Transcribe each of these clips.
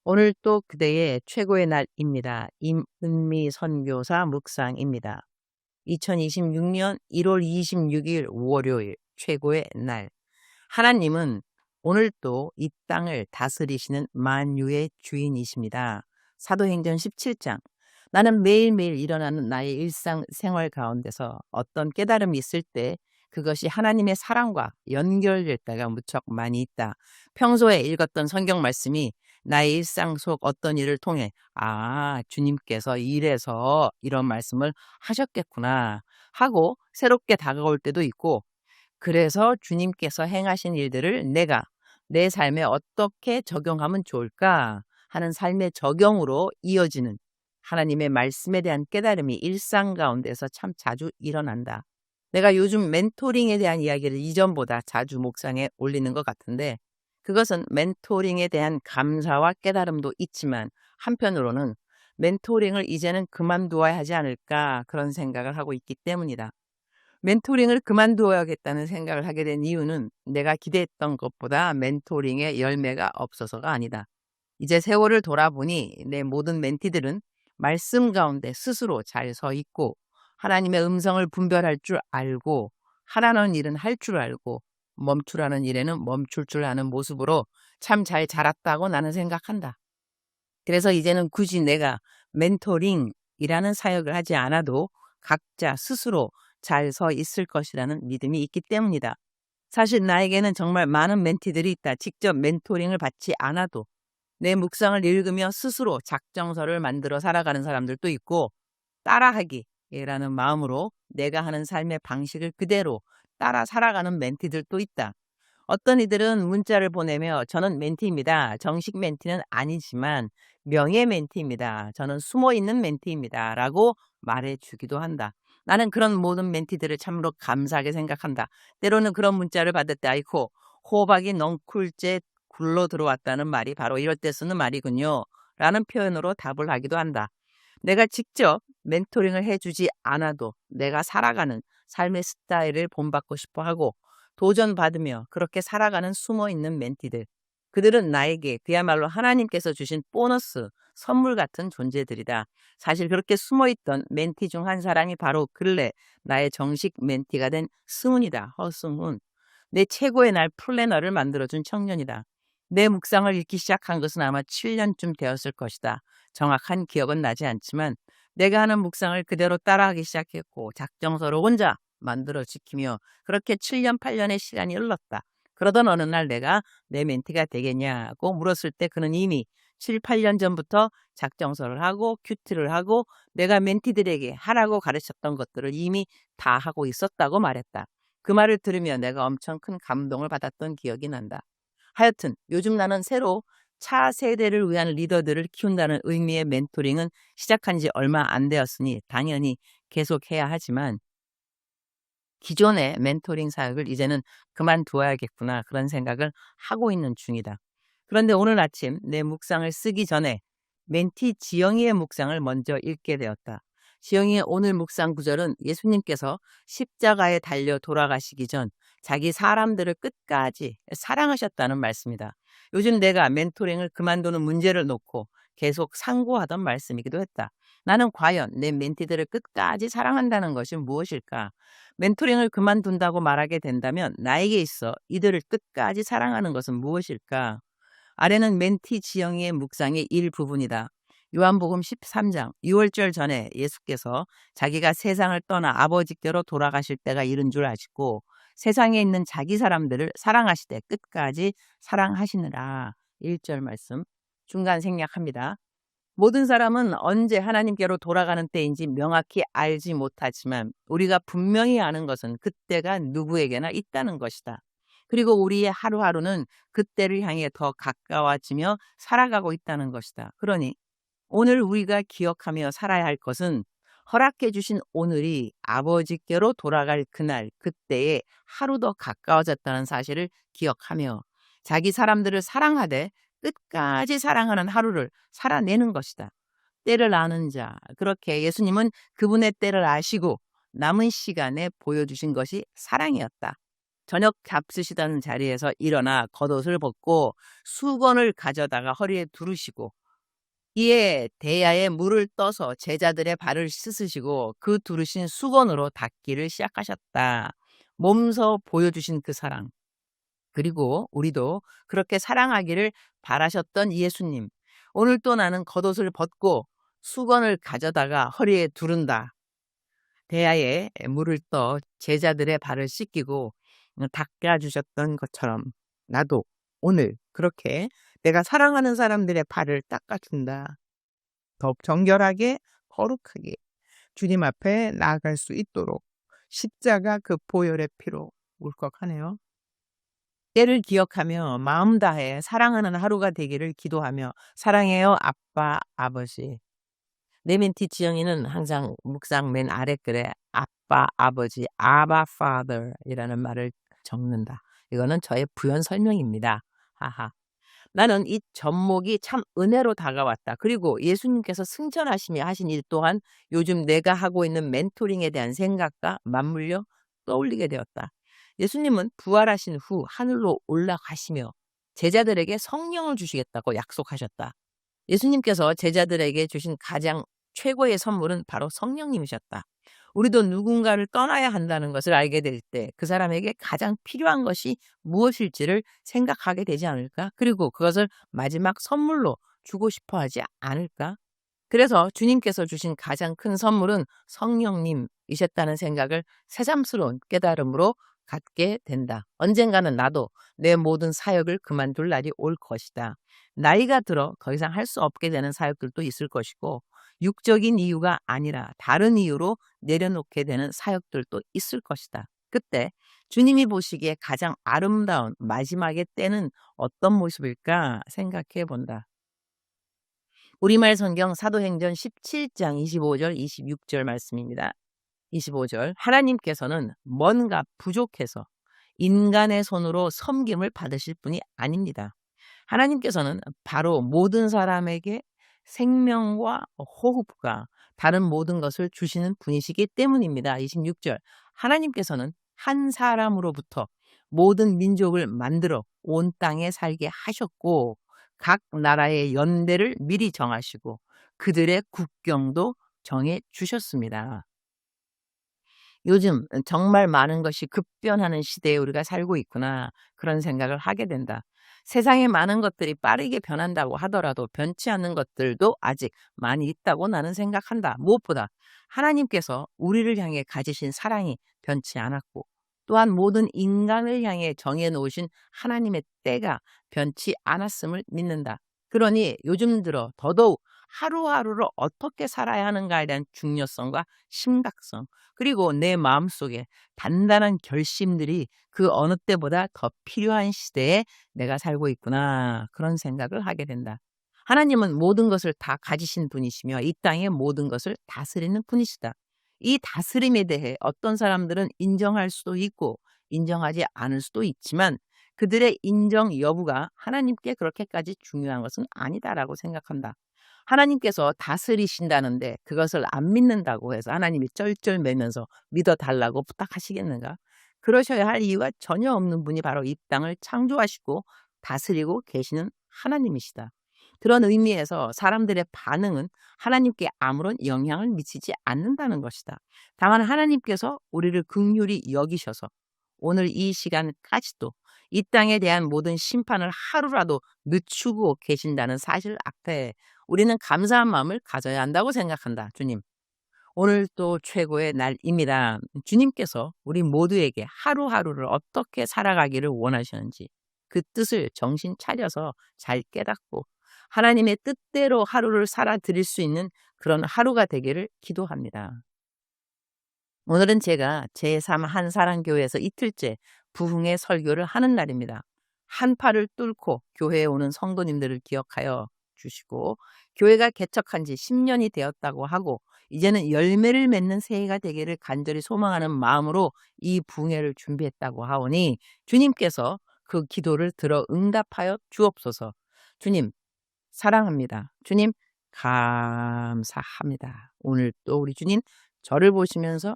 오늘 또 그대의 최고의 날입니다. 임은미 선교사 묵상입니다. 2026년 1월 26일 월요일 최고의 날. 하나님은 오늘도 이 땅을 다스리시는 만유의 주인이십니다. 사도행전 17장. 나는 매일매일 일어나는 나의 일상생활 가운데서 어떤 깨달음이 있을 때 그것이 하나님의 사랑과 연결될 때가 무척 많이 있다. 평소에 읽었던 성경 말씀이 나의 일상 속 어떤 일을 통해 주님께서 이래서 이런 말씀을 하셨겠구나 하고 새롭게 다가올 때도 있고, 그래서 주님께서 행하신 일들을 내가 내 삶에 어떻게 적용하면 좋을까 하는 삶의 적용으로 이어지는 하나님의 말씀에 대한 깨달음이 일상 가운데서 참 자주 일어난다. 내가 요즘 멘토링에 대한 이야기를 이전보다 자주 묵상에 올리는 것 같은데, 그것은 멘토링에 대한 감사와 깨달음도 있지만 한편으로는 멘토링을 이제는 그만두어야 하지 않을까 그런 생각을 하고 있기 때문이다. 멘토링을 그만두어야겠다는 생각을 하게 된 이유는 내가 기대했던 것보다 멘토링의 열매가 없어서가 아니다. 이제 세월을 돌아보니 내 모든 멘티들은 말씀 가운데 스스로 잘 서 있고 하나님의 음성을 분별할 줄 알고 하라는 일은 할 줄 알고 멈추라는 일에는 멈출 줄 아는 모습으로 참 잘 자랐다고 나는 생각한다. 그래서 이제는 굳이 내가 멘토링이라는 사역을 하지 않아도 각자 스스로 잘 서 있을 것이라는 믿음이 있기 때문이다. 사실 나에게는 정말 많은 멘티들이 있다. 직접 멘토링을 받지 않아도 내 묵상을 읽으며 스스로 작정서를 만들어 살아가는 사람들도 있고, 따라하기라는 마음으로 내가 하는 삶의 방식을 그대로 따라 살아가는 멘티들도 있다. 어떤 이들은 문자를 보내며 저는 멘티입니다. 정식 멘티는 아니지만 명예 멘티입니다. 저는 숨어있는 멘티입니다. 라고 말해주기도 한다. 나는 그런 모든 멘티들을 참으로 감사하게 생각한다. 때로는 그런 문자를 받을 때 아이고 호박이 넝쿨째 굴러 들어왔다는 말이 바로 이럴 때 쓰는 말이군요. 라는 표현으로 답을 하기도 한다. 내가 직접 멘토링을 해주지 않아도 내가 살아가는 삶의 스타일을 본받고 싶어 하고 도전받으며 그렇게 살아가는 숨어있는 멘티들. 그들은 나에게 그야말로 하나님께서 주신 보너스, 선물 같은 존재들이다. 사실 그렇게 숨어있던 멘티 중 한 사람이 바로 근래 나의 정식 멘티가 된 승훈이다. 허승훈. 내 최고의 날 플래너를 만들어준 청년이다. 내 묵상을 읽기 시작한 것은 아마 7년쯤 되었을 것이다. 정확한 기억은 나지 않지만 내가 하는 묵상을 그대로 따라하기 시작했고 작정서를 혼자 만들어 지키며 그렇게 7년, 8년의 시간이 흘렀다. 그러던 어느 날 내가 내 멘티가 되겠냐고 물었을 때 그는 이미 7, 8년 전부터 작정서를 하고 큐티를 하고 내가 멘티들에게 하라고 가르쳤던 것들을 이미 다 하고 있었다고 말했다. 그 말을 들으며 내가 엄청 큰 감동을 받았던 기억이 난다. 하여튼 요즘 나는 새로 차세대를 위한 리더들을 키운다는 의미의 멘토링은 시작한 지 얼마 안 되었으니 당연히 계속해야 하지만 기존의 멘토링 사역을 이제는 그만두어야겠구나 그런 생각을 하고 있는 중이다. 그런데 오늘 아침 내 묵상을 쓰기 전에 멘티 지영이의 묵상을 먼저 읽게 되었다. 지영이의 오늘 묵상 구절은 예수님께서 십자가에 달려 돌아가시기 전 자기 사람들을 끝까지 사랑하셨다는 말씀이다. 요즘 내가 멘토링을 그만두는 문제를 놓고 계속 상고하던 말씀이기도 했다. 나는 과연 내 멘티들을 끝까지 사랑한다는 것이 무엇일까? 멘토링을 그만둔다고 말하게 된다면 나에게 있어 이들을 끝까지 사랑하는 것은 무엇일까? 아래는 멘티 지영이의 묵상의 일부분이다. 요한복음 13장 6월절 전에 예수께서 자기가 세상을 떠나 아버지께로 돌아가실 때가 이른 줄 아시고 세상에 있는 자기 사람들을 사랑하시되 끝까지 사랑하시느라 1절 말씀 중간 생략합니다. 모든 사람은 언제 하나님께로 돌아가는 때인지 명확히 알지 못하지만 우리가 분명히 아는 것은 그때가 누구에게나 있다는 것이다. 그리고 우리의 하루하루는 그때를 향해 더 가까워지며 살아가고 있다는 것이다. 그러니 오늘 우리가 기억하며 살아야 할 것은 허락해 주신 오늘이 아버지께로 돌아갈 그날, 그때에 하루 더 가까워졌다는 사실을 기억하며 자기 사람들을 사랑하되 끝까지 사랑하는 하루를 살아내는 것이다. 때를 아는 자, 그렇게 예수님은 그분의 때를 아시고 남은 시간에 보여주신 것이 사랑이었다. 저녁 잡수시던 자리에서 일어나 겉옷을 벗고 수건을 가져다가 허리에 두르시고 이에 대야에 물을 떠서 제자들의 발을 씻으시고 그 두르신 수건으로 닦기를 시작하셨다. 몸소 보여주신 그 사랑. 그리고 우리도 그렇게 사랑하기를 바라셨던 예수님. 오늘 또 나는 겉옷을 벗고 수건을 가져다가 허리에 두른다. 대야에 물을 떠 제자들의 발을 씻기고 닦아주셨던 것처럼 나도 오늘 그렇게 내가 사랑하는 사람들의 발을 닦아준다. 더욱 정결하게 거룩하게 주님 앞에 나아갈 수 있도록 십자가 그 보혈의 피로 울컥하네요. 때를 기억하며 마음 다해 사랑하는 하루가 되기를 기도하며 사랑해요 아빠 아버지. 내 멘티 지영이는 항상 묵상 맨 아래 글에 아빠 아버지 아바 father이라는 말을 적는다. 이거는 저의 부연 설명입니다. 하하. 나는 이 접목이 참 은혜로 다가왔다. 그리고 예수님께서 승천하시며 하신 일 또한 요즘 내가 하고 있는 멘토링에 대한 생각과 맞물려 떠올리게 되었다. 예수님은 부활하신 후 하늘로 올라가시며 제자들에게 성령을 주시겠다고 약속하셨다. 예수님께서 제자들에게 주신 가장 최고의 선물은 바로 성령님이셨다. 우리도 누군가를 떠나야 한다는 것을 알게 될 때 그 사람에게 가장 필요한 것이 무엇일지를 생각하게 되지 않을까? 그리고 그것을 마지막 선물로 주고 싶어 하지 않을까? 그래서 주님께서 주신 가장 큰 선물은 성령님이셨다는 생각을 새삼스러운 깨달음으로 갖게 된다. 언젠가는 나도 내 모든 사역을 그만둘 날이 올 것이다. 나이가 들어 더 이상 할 수 없게 되는 사역들도 있을 것이고 육적인 이유가 아니라 다른 이유로 내려놓게 되는 사역들도 있을 것이다. 그때 주님이 보시기에 가장 아름다운 마지막의 때는 어떤 모습일까 생각해 본다. 우리말 성경 사도행전 17장 25절 26절 말씀입니다. 25절 하나님께서는 뭔가 부족해서 인간의 손으로 섬김을 받으실 분이 아닙니다. 하나님께서는 바로 모든 사람에게 생명과 호흡과 다른 모든 것을 주시는 분이시기 때문입니다. 26절 하나님께서는 한 사람으로부터 모든 민족을 만들어 온 땅에 살게 하셨고 각 나라의 연대를 미리 정하시고 그들의 국경도 정해 주셨습니다. 요즘 정말 많은 것이 급변하는 시대에 우리가 살고 있구나 그런 생각을 하게 된다. 세상에 많은 것들이 빠르게 변한다고 하더라도 변치 않는 것들도 아직 많이 있다고 나는 생각한다. 무엇보다 하나님께서 우리를 향해 가지신 사랑이 변치 않았고 또한 모든 인간을 향해 정해놓으신 하나님의 때가 변치 않았음을 믿는다. 그러니 요즘 들어 더더욱 하루하루를 어떻게 살아야 하는가에 대한 중요성과 심각성 그리고 내 마음속에 단단한 결심들이 그 어느 때보다 더 필요한 시대에 내가 살고 있구나 그런 생각을 하게 된다. 하나님은 모든 것을 다 가지신 분이시며 이 땅의 모든 것을 다스리는 분이시다. 이 다스림에 대해 어떤 사람들은 인정할 수도 있고 인정하지 않을 수도 있지만 그들의 인정 여부가 하나님께 그렇게까지 중요한 것은 아니다라고 생각한다. 하나님께서 다스리신다는데 그것을 안 믿는다고 해서 하나님이 쩔쩔매면서 믿어달라고 부탁하시겠는가? 그러셔야 할 이유가 전혀 없는 분이 바로 이 땅을 창조하시고 다스리고 계시는 하나님이시다. 그런 의미에서 사람들의 반응은 하나님께 아무런 영향을 미치지 않는다는 것이다. 다만 하나님께서 우리를 긍휼히 여기셔서 오늘 이 시간까지도 이 땅에 대한 모든 심판을 하루라도 늦추고 계신다는 사실 앞에 우리는 감사한 마음을 가져야 한다고 생각한다. 주님, 오늘 또 최고의 날입니다. 주님께서 우리 모두에게 하루하루를 어떻게 살아가기를 원하시는지 그 뜻을 정신 차려서 잘 깨닫고 하나님의 뜻대로 하루를 살아드릴 수 있는 그런 하루가 되기를 기도합니다. 오늘은 제가 제3 한사랑교회에서 이틀째 부흥의 설교를 하는 날입니다. 한파를 뚫고 교회에 오는 성도님들을 기억하여 주시고 교회가 개척한 지 10년이 되었다고 하고 이제는 열매를 맺는 새해가 되기를 간절히 소망하는 마음으로 이 부흥회를 준비했다고 하오니 주님께서 그 기도를 들어 응답하여 주옵소서. 주님 사랑합니다. 주님 감사합니다. 오늘 또 우리 주님 저를 보시면서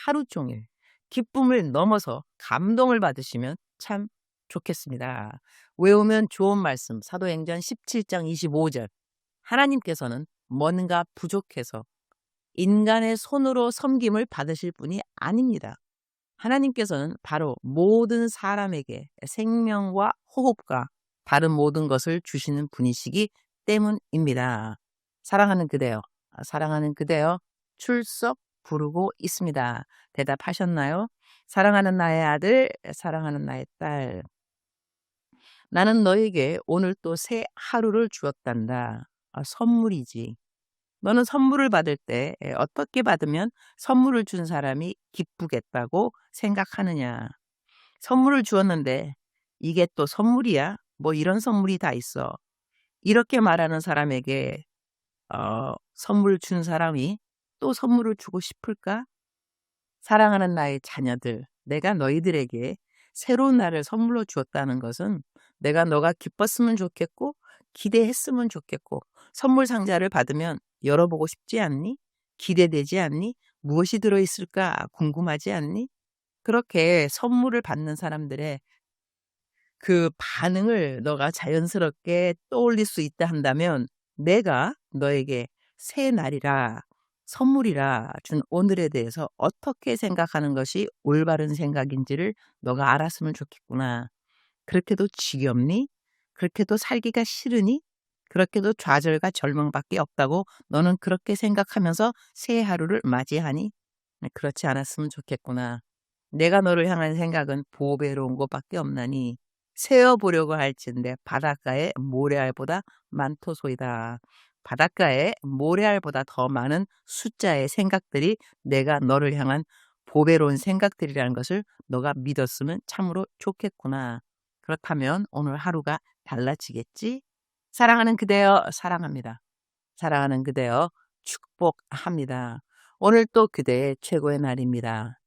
하루 종일 기쁨을 넘어서 감동을 받으시면 참 좋겠습니다. 외우면 좋은 말씀 사도행전 17장 25절. 하나님께서는 뭔가 부족해서 인간의 손으로 섬김을 받으실 분이 아닙니다. 하나님께서는 바로 모든 사람에게 생명과 호흡과 다른 모든 것을 주시는 분이시기 때문입니다. 사랑하는 그대여, 사랑하는 그대여, 출석 부르고 있습니다. 대답하셨나요? 사랑하는 나의 아들, 사랑하는 나의 딸. 나는 너에게 오늘 또 새 하루를 주었단다. 선물이지. 너는 선물을 받을 때 어떻게 받으면 선물을 준 사람이 기쁘겠다고 생각하느냐. 선물을 주었는데 이게 또 선물이야? 뭐 이런 선물이 다 있어. 이렇게 말하는 사람에게 선물 준 사람이 또 선물을 주고 싶을까? 사랑하는 나의 자녀들, 내가 너희들에게 새로운 날을 선물로 주었다는 것은 내가 너가 기뻤으면 좋겠고 기대했으면 좋겠고 선물 상자를 받으면 열어보고 싶지 않니? 기대되지 않니? 무엇이 들어있을까 궁금하지 않니? 그렇게 선물을 받는 사람들의 그 반응을 너가 자연스럽게 떠올릴 수 있다 한다면 내가 너에게 새 날이라 선물이라 준 오늘에 대해서 어떻게 생각하는 것이 올바른 생각인지를 너가 알았으면 좋겠구나. 그렇게도 지겹니? 그렇게도 살기가 싫으니? 그렇게도 좌절과 절망밖에 없다고 너는 그렇게 생각하면서 새 하루를 맞이하니? 그렇지 않았으면 좋겠구나. 내가 너를 향한 생각은 보배로운 것밖에 없나니 세어보려고 할진대 바닷가에 모래알보다 많도소이다. 바닷가에 모래알보다 더 많은 숫자의 생각들이 내가 너를 향한 보배로운 생각들이라는 것을 너가 믿었으면 참으로 좋겠구나. 그렇다면 오늘 하루가 달라지겠지? 사랑하는 그대여 사랑합니다. 사랑하는 그대여 축복합니다. 오늘 또 그대의 최고의 날입니다.